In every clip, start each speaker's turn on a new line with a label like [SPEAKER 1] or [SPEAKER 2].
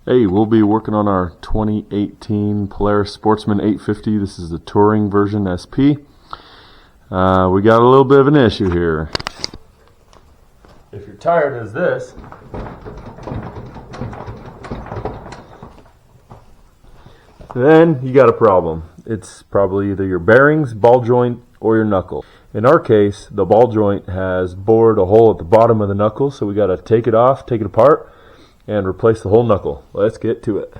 [SPEAKER 1] Hey, we'll be working on our 2018 Polaris Sportsman 850. This is the touring version SP. We got a little bit of an issue here. If you're tired as this, then you got a problem. It's probably either your bearings, ball joint, or your knuckle. In our case, the ball joint has bored a hole at the bottom of the knuckle, so we got to take it off, take it apart, and replace the whole knuckle. Let's get to it.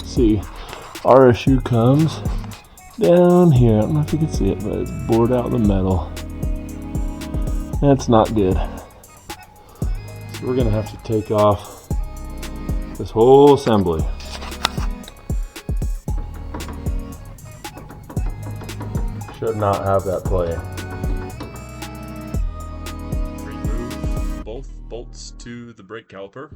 [SPEAKER 1] See, our issue comes down here. I don't know if you can see it, but it's bored out the metal. That's not good. So we're gonna have to take off this whole assembly. Should not have that play. Remove both bolts to the brake caliper.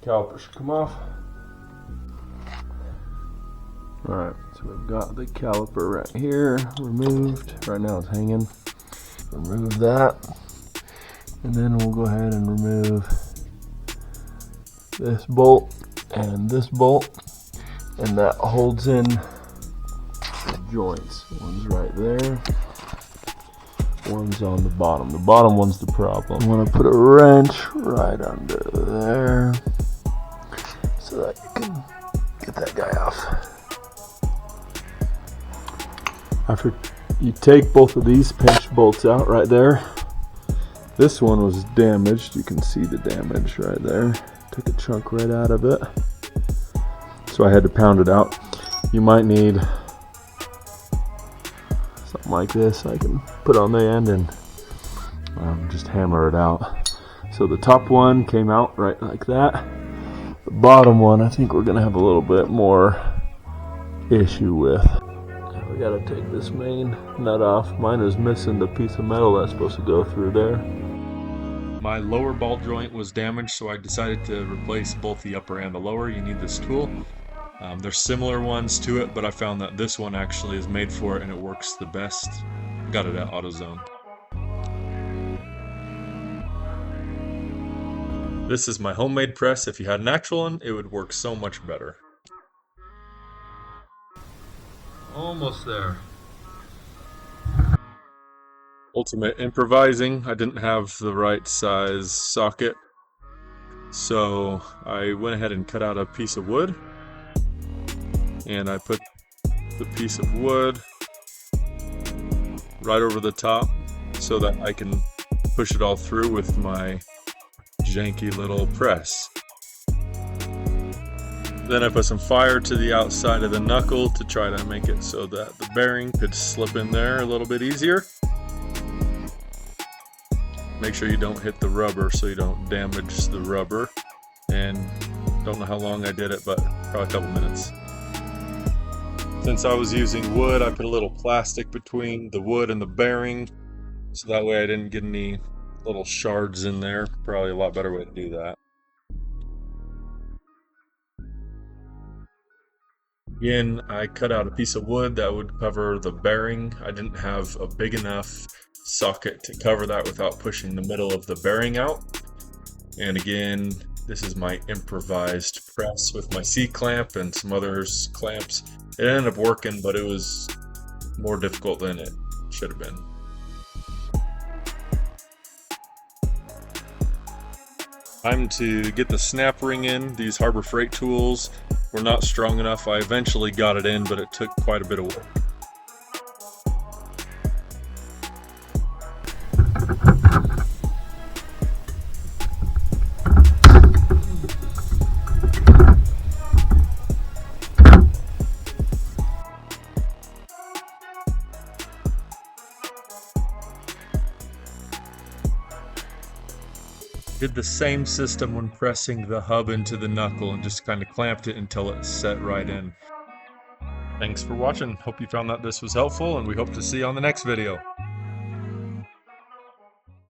[SPEAKER 1] Caliper should come off. Alright, so we've got the caliper right here removed. Right now it's hanging. Remove that. And then we'll go ahead and remove this bolt and this bolt. And that holds in the joints. One's right there. One's on the bottom. The bottom one's the problem. I'm going to put a wrench right under there so that you can get that guy off. After you take both of these pinch bolts out right there, this one was damaged. You can see the damage right there. Took a chunk right out of it. So I had to pound it out. You might need something like this I can put on the end and just hammer it out. So the top one came out right like that. The bottom one I think we're gonna have a little bit more issue with. We gotta take this main nut off. Mine is missing the piece of metal that's supposed to go through there. My lower ball joint was damaged, so I decided to replace both the upper and the lower. You need this tool. There's similar ones to it, but I found that this one actually is made for it and it works the best. Got it at AutoZone. This is my homemade press. If you had an actual one, it would work so much better. Almost there. Ultimate improvising. I didn't have the right size socket, so I went ahead and cut out a piece of wood. And I put the piece of wood right over the top so that I can push it all through with my janky little press. Then I put some fire to the outside of the knuckle to try to make it so that the bearing could slip in there a little bit easier. Make sure you don't hit the rubber so you don't damage the rubber. And don't know how long I did it, but probably a couple minutes. Since I was using wood, I put a little plastic between the wood and the bearing, so that way I didn't get any little shards in there. Probably a lot better way to do that. Again, I cut out a piece of wood that would cover the bearing. I didn't have a big enough socket to cover that without pushing the middle of the bearing out. And again, this is my improvised press with my C-clamp and some other clamps. It ended up working, but it was more difficult than it should have been. Time to get the snap ring in. These Harbor Freight tools were not strong enough. I eventually got it in, but it took quite a bit of work. Did the same system when pressing the hub into the knuckle and just kind of clamped it until it set right in. Thanks for watching. Hope you found that this was helpful, and we hope to see you on the next video.